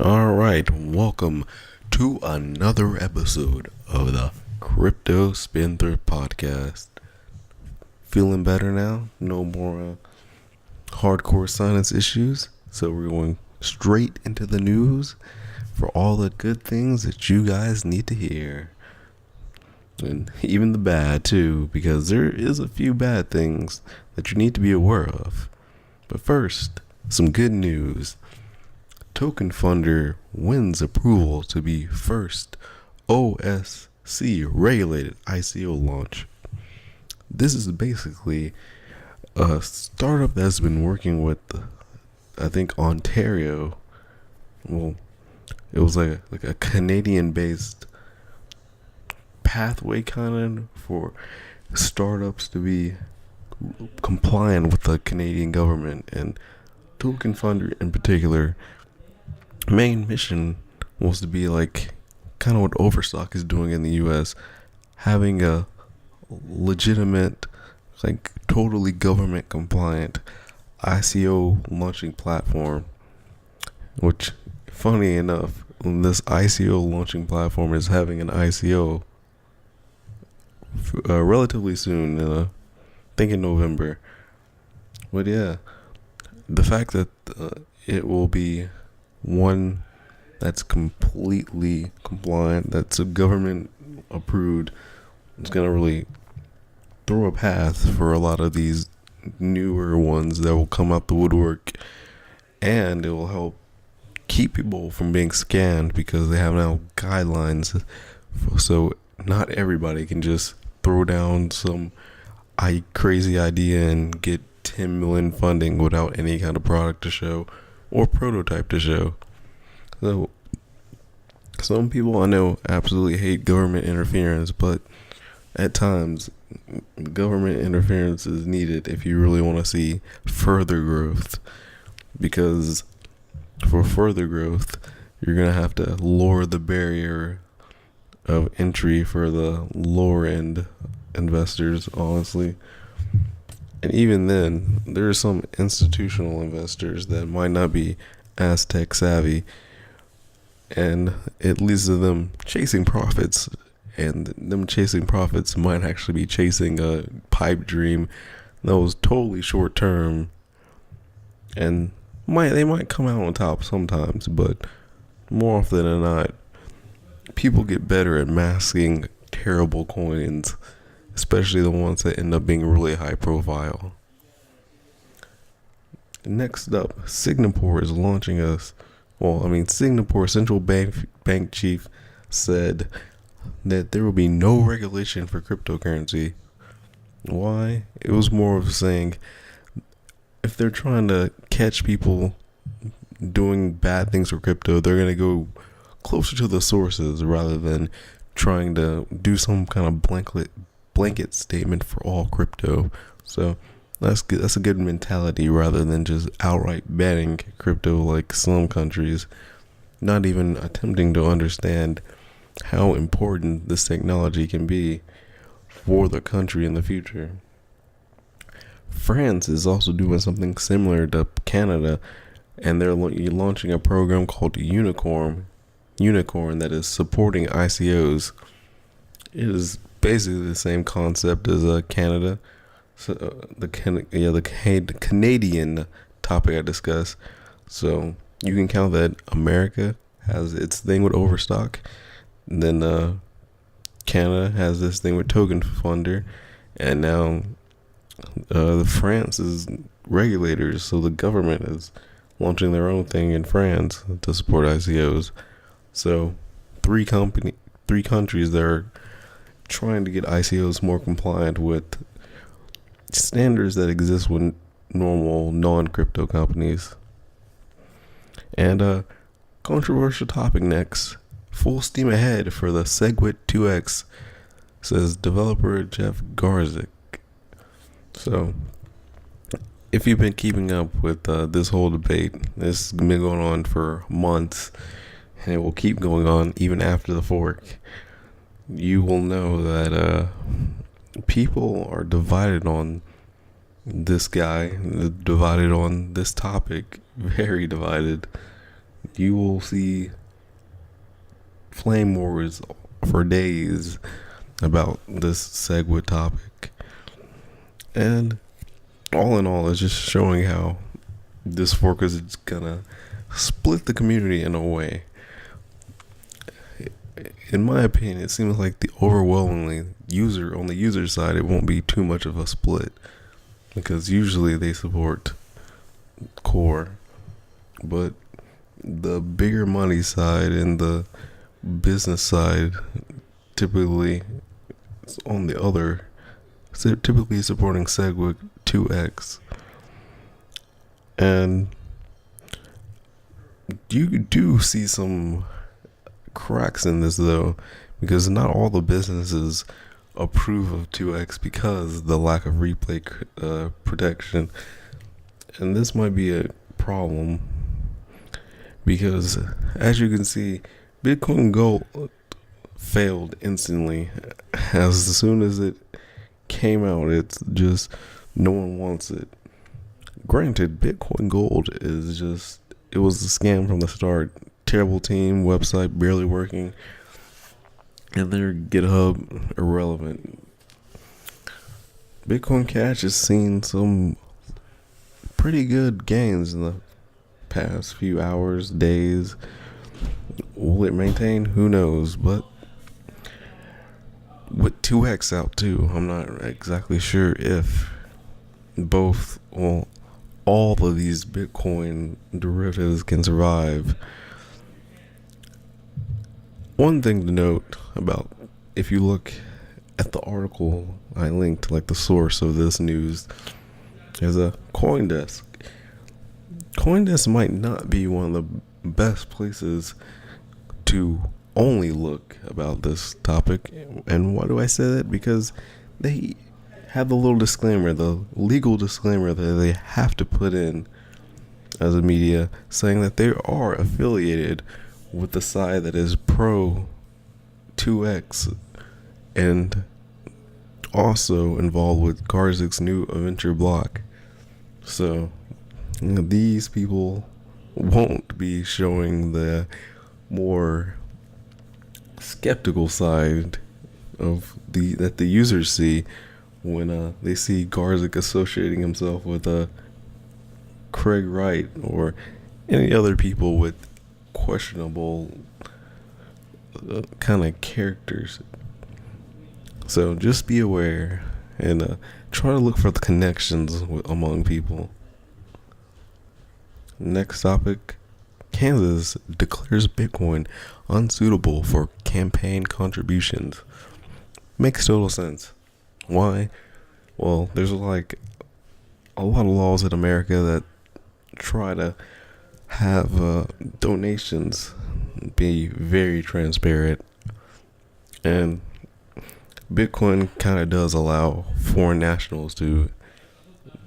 All right, welcome to another episode of the Crypto Spin Thrift Podcast. Feeling better now? No more hardcore sinus issues. So we're going straight into the news for all the good things that you guys need to hear. And even the bad too, because there is a few bad things that you need to be aware of. But first, some good news. TokenFunder wins approval to be first OSC regulated ICO launch. This is basically a startup that's been working with, I think, Ontario. Well, it was like a Canadian-based pathway kind of for startups to be compliant with the Canadian government, and TokenFunder in particular main mission was to be like kind of what Overstock is doing in the US, having a legitimate, like totally government compliant ICO launching platform. Which, funny enough, this ICO launching platform is having an ICO relatively soon, I think in November. But yeah, the fact that it will be one that's completely compliant, that's a government approved, it's going to really throw a path for a lot of these newer ones that will come out the woodwork, and it will help keep people from being scammed because they have now guidelines, so not everybody can just throw down some crazy idea and get 10 million funding without any kind of product to show or prototype to show. So some people I know absolutely hate government interference, but at times government interference is needed if you really want to see further growth, because for further growth you're going to have to lower the barrier of entry for the lower end investors, honestly. And even then, there are some institutional investors that might not be as tech savvy, and it leads to them chasing profits, and them chasing profits might actually be chasing a pipe dream that was totally short term, and they might come out on top sometimes, but more often than not, people get better at masking terrible coins, especially the ones that end up being really high profile. Next up, Singapore is launching Singapore central bank chief said that there will be no regulation for cryptocurrency. Why? It was more of saying if they're trying to catch people doing bad things for crypto, they're going to go closer to the sources rather than trying to do some kind of blanket statement for all crypto. So that's good. That's a good mentality rather than just outright banning crypto like some countries, not even attempting to understand how important this technology can be for the country in the future. France is also doing something similar to Canada, and they're launching a program called Unicorn that is supporting ICOs. It is basically the same concept as Canada. So the Canadian topic I discussed. So you can count that America has its thing with Overstock, and then Canada has this thing with TokenFunder, and now France is regulators. So the government is launching their own thing in France to support ICOs. So three countries that are trying to get ICOs more compliant with standards that exist with normal non-crypto companies. And a controversial topic next. Full steam ahead for the Segwit 2X, says developer Jeff Garzik. So if you've been keeping up with this whole debate, this has been going on for months, and it will keep going on even after the fork, you will know that people are divided on this guy, divided on this topic, very divided. you will see flame wars for days about this SegWit topic. And all in all, it's just showing how this fork is gonna split the community in a way. In my opinion, it seems like the overwhelmingly on the user side, it won't be too much of a split, because usually they support core, but the bigger money side and the business side typically is on the other, typically supporting SegWit 2x. And you do see some cracks in this though, because not all the businesses approve of 2x because of the lack of replay protection. And this might be a problem because, as you can see, Bitcoin Gold failed instantly. As soon as it came out, it's just no one wants it. Granted, Bitcoin Gold is just, it was a scam from the start. Terrible team, website barely working, and their GitHub irrelevant. Bitcoin Cash has seen some pretty good gains in the past few hours, days. Will it maintain? Who knows? But with 2x out too, I'm not exactly sure if both, well, all of these Bitcoin derivatives can survive. One thing to note about, if you look at the article I linked, like the source of this news, there's a CoinDesk. CoinDesk might not be one of the best places to only look about this topic. And why do I say that? Because they have the little disclaimer, the legal disclaimer that they have to put in as a media, saying that they are affiliated with the side that is pro 2x and also involved with Garzik's new venture block. So these people won't be showing the more skeptical side of that the users see when they see Garzik associating himself with Craig Wright or any other people with questionable kind of characters. So just be aware and try to look for the connections among people. Next topic: Kansas declares Bitcoin unsuitable for campaign contributions. Makes total sense. Why? Well, there's like a lot of laws in America that try to have donations be very transparent, and Bitcoin kind of does allow foreign nationals to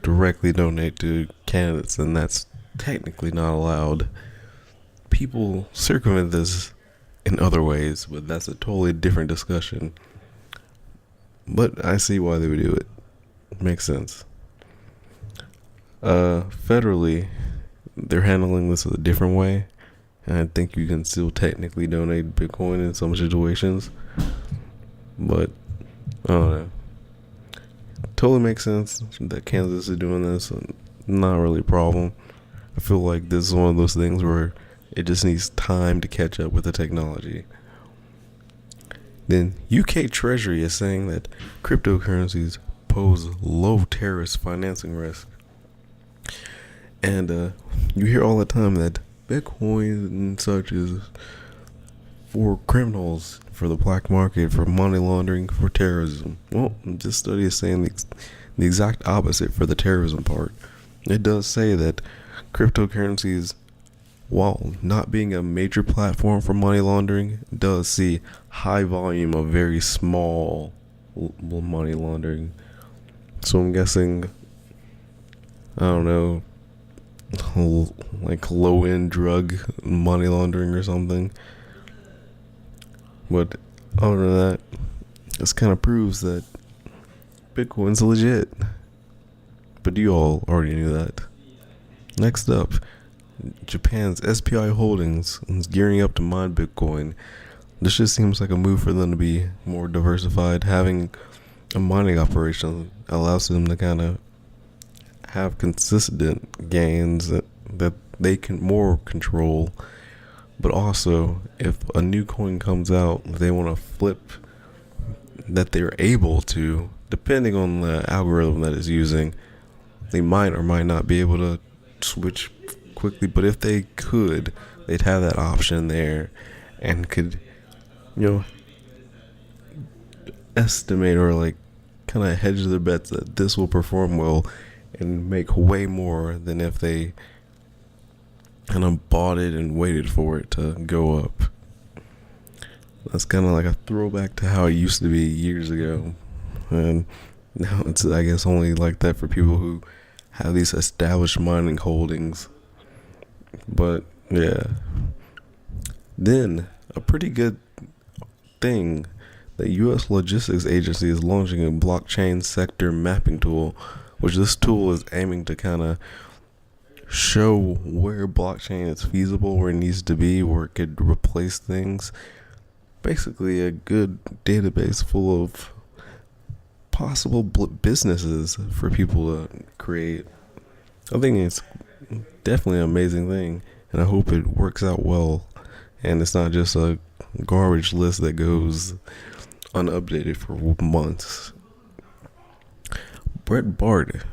directly donate to candidates, and that's technically not allowed. People circumvent this in other ways, but that's a totally different discussion. But I see why they would do it. Makes sense. Federally, they're handling this a different way, and I think you can still technically donate Bitcoin in some situations, but I don't know. Totally makes sense that Kansas is doing this, and not really a problem. I feel like this is one of those things where it just needs time to catch up with the technology. Then UK Treasury is saying that cryptocurrencies pose low terrorist financing risk. And you hear all the time that Bitcoin and such is for criminals, for the black market, for money laundering, for terrorism. Well, this study is saying the exact opposite for the terrorism part. It does say that cryptocurrencies, while not being a major platform for money laundering, does see high volume of very small money laundering. So I'm guessing, I don't know, like low-end drug money laundering or something. But other than that, this kind of proves that Bitcoin's legit. But you all already knew that. Next up, Japan's SPI Holdings is gearing up to mine Bitcoin. This just seems like a move for them to be more diversified. Having a mining operation allows them to kind of have consistent gains that they can more control. But also, if a new coin comes out, they want to flip, that they're able to, depending on the algorithm that it's using, they might or might not be able to switch quickly. But if they could, they'd have that option there and could, estimate or like kind of hedge their bets that this will perform well and make way more than if they kind of bought it and waited for it to go up. That's kind of like a throwback to how it used to be years ago, and now it's, I guess, only like that for people who have these established mining holdings. But yeah, then a pretty good thing, the U.S. Logistics Agency is launching a blockchain sector mapping tool, which this tool is aiming to kind of show where blockchain is feasible, where it needs to be, where it could replace things. Basically a good database full of possible businesses for people to create. I think it's definitely an amazing thing, and I hope it works out well and it's not just a garbage list that goes unupdated for months. Breitbart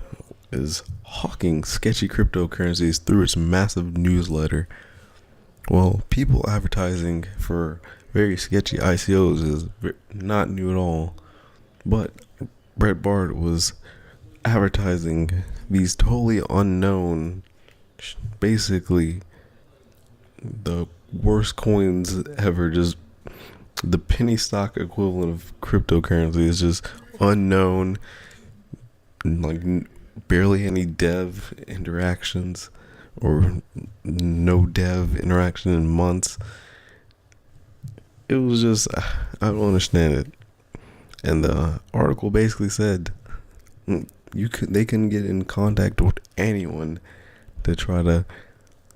is hawking sketchy cryptocurrencies through its massive newsletter. Well, people advertising for very sketchy ICOs is not new at all, but Breitbart was advertising these totally unknown, basically the worst coins ever, just the penny stock equivalent of cryptocurrency is just unknown, like barely any dev interactions or no dev interaction in months. It was just, I don't understand it. And the article basically said they can get in contact with anyone to try to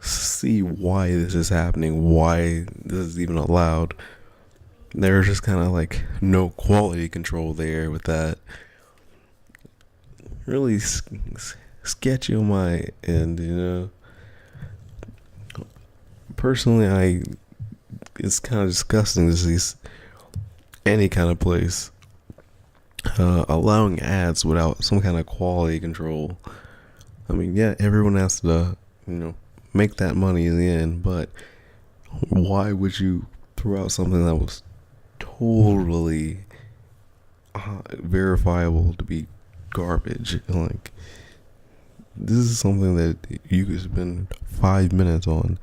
see why this is happening, why this is even allowed. There's just kind of like no quality control there with that. Really sketchy on my end, Personally, it's kind of disgusting to see any kind of place allowing ads without some kind of quality control. I mean, yeah, everyone has to, make that money in the end, but why would you throw out something that was totally verifiable to be garbage? Like, this is something that you could spend 5 minutes on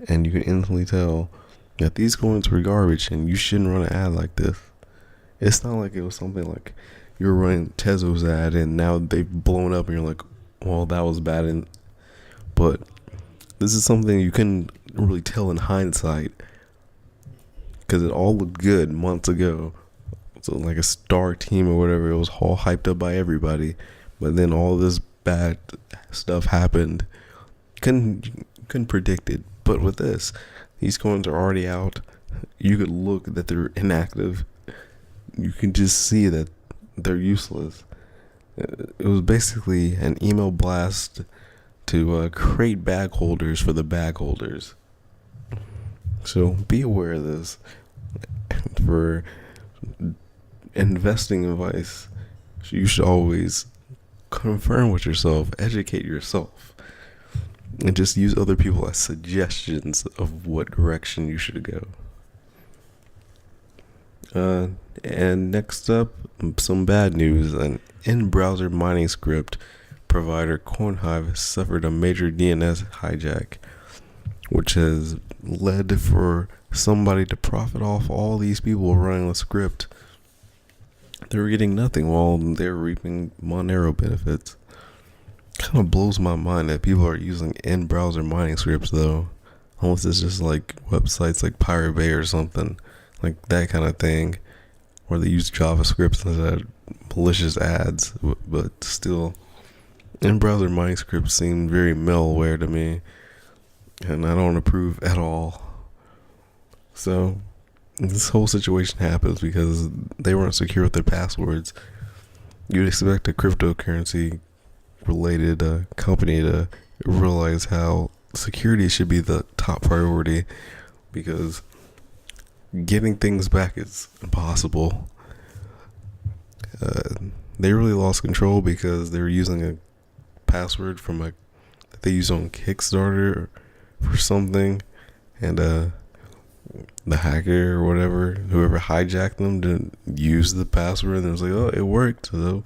and you can instantly tell that these coins were garbage and you shouldn't run an ad like this. It's not like it was something like you're running Tezo's ad and now they've blown up and you're like, well, that was bad. But this is something you couldn't really tell in hindsight because it all looked good months ago. So like a star team or whatever, it was all hyped up by everybody. But then all this bad stuff happened. Couldn't predict it. But with this, these coins are already out. You could look that they're inactive. You can just see that they're useless. It was basically an email blast to create bag holders for the bag holders. So be aware of this. For investing advice, you should always confirm with yourself, educate yourself, and just use other people as suggestions of what direction you should go. And next up, some bad news. An in-browser mining script provider, CoinHive, suffered a major DNS hijack, which has led for somebody to profit off all these people running the script. They were getting nothing while they were reaping Monero benefits. Kind of blows my mind that people are using in-browser mining scripts, though. Unless it's just like websites like Pirate Bay or something, like that kind of thing, where they use JavaScript instead of malicious ads. But still, in-browser mining scripts seem very malware to me. and I don't approve at all. So this whole situation happens because they weren't secure with their passwords. You'd expect a cryptocurrency related company to realize how security should be the top priority, because getting things back is impossible. They really lost control because they were using a password from that they used on Kickstarter for something, and the hacker or whatever, whoever hijacked them, didn't use the password, and it was like, oh, it worked. So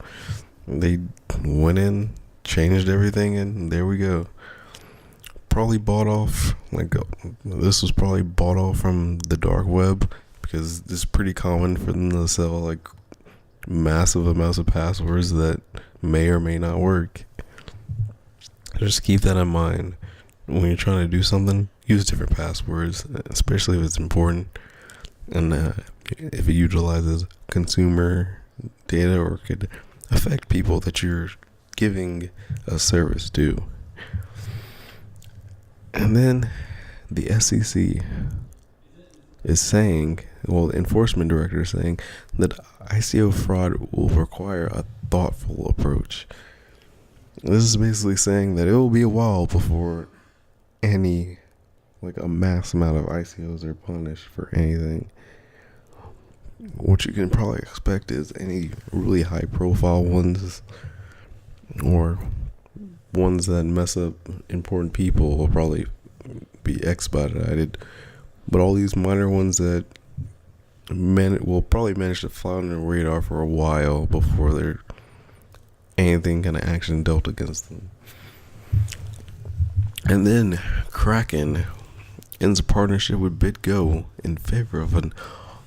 they went in, changed everything, and there we go. Probably bought off, this was probably bought off from the dark web, because it's pretty common for them to sell like massive amounts of passwords that may or may not work. Just keep that in mind when you're trying to do something. Use different passwords, especially if it's important, and if it utilizes consumer data or could affect people that you're giving a service to. And then the SEC is saying, well, the enforcement director is saying that ICO fraud will require a thoughtful approach. This is basically saying that it will be a while before a mass amount of ICOs are punished for anything. What you can probably expect is any really high profile ones or ones that mess up important people will probably be expedited. But all these minor ones that will probably manage to fly on their radar for a while before there's anything kind of action dealt against them. And then Kraken ends a partnership with BitGo in favor of an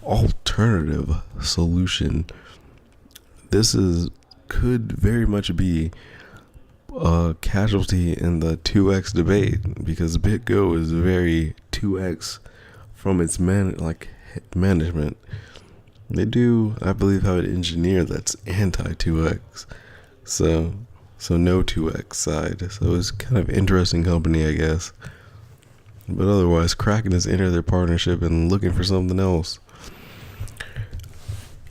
alternative solution. This could very much be a casualty in the 2x debate, because BitGo is very 2x from its management. They do, I believe, have an engineer that's anti 2x, so no 2x side. So it's kind of interesting company, I guess. But otherwise, Kraken has entered their partnership and looking for something else.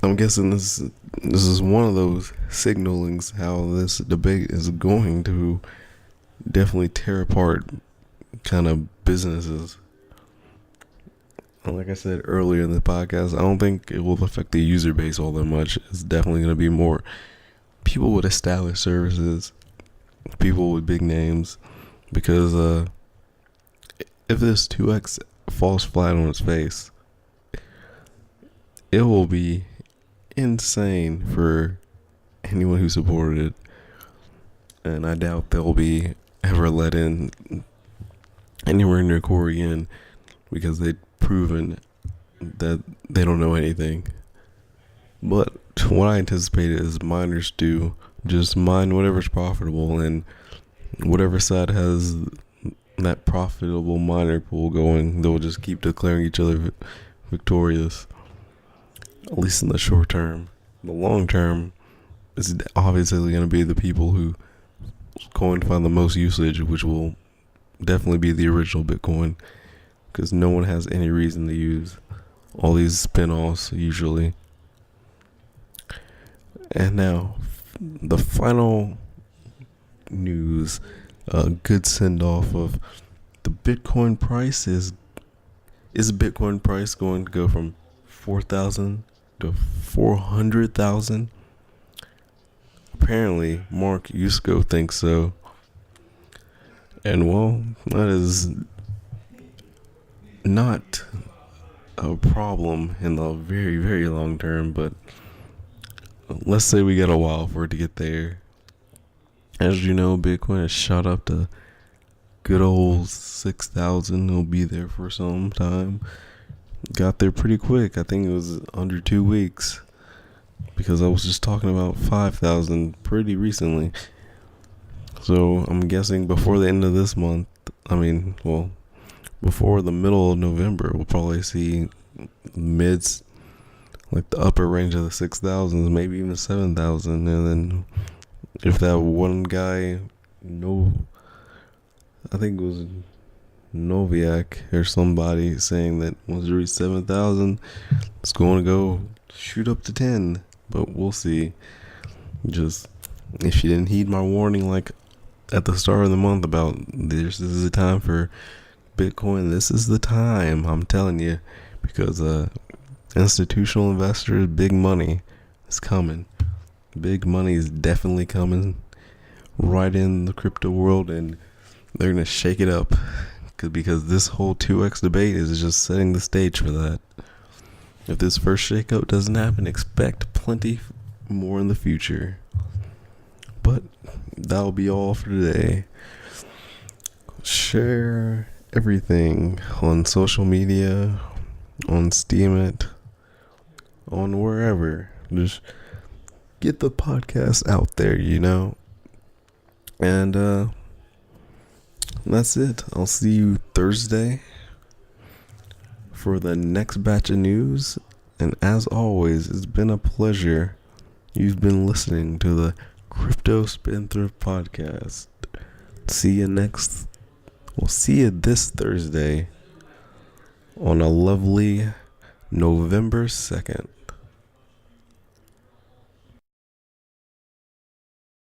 I'm guessing this is one of those signalings how this debate is going to definitely tear apart kind of businesses. Like I said earlier in the podcast, I don't think it will affect the user base all that much. It's definitely going to be more people with established services, people with big names, because if this 2x falls flat on its face, it will be insane for anyone who supported it, and I doubt they'll be ever let in anywhere near core again, because they've proven that they don't know anything. But what I anticipated is miners do just mine whatever's profitable, and whatever side has that profitable miner pool going, they'll just keep declaring each other victorious, at least in the short term. The long term is obviously going to be the people who going to find the most usage, which will definitely be the original Bitcoin, because no one has any reason to use all these spin-offs usually. And now, the final news, a good send-off of the Bitcoin price is Bitcoin price going to go from 4,000 to 400,000? Apparently, Mark Yusko thinks so. And well, that is not a problem in the very, very long term, but let's say we get a while for it to get there. As you know, Bitcoin has shot up to good old 6,000. It'll be there for some time. Got there pretty quick. I think it was under 2 weeks, because I was just talking about 5,000 pretty recently. So I'm guessing before the end of this month, before the middle of November, we'll probably see mids, like the upper range of the 6,000s, maybe even 7,000. And then if that one guy, I think it was Noviak or somebody saying that once you reach 7,000, it's going to go shoot up to 10. But we'll see. Just, if you didn't heed my warning, like at the start of the month about this is the time for Bitcoin, this is the time, I'm telling you, because institutional investors, big money is coming. Big money is definitely coming right in the crypto world, and they're gonna shake it up because this whole 2x debate is just setting the stage for that. If this first shakeup doesn't happen, expect plenty more in the future. But that'll be all for today. Share everything on social media, on Steemit, on wherever. Just get the podcast out there, And that's it. I'll see you Thursday for the next batch of news. And as always, it's been a pleasure. You've been listening to the Crypto Spendthrift Podcast. We'll see you this Thursday on a lovely November 2nd.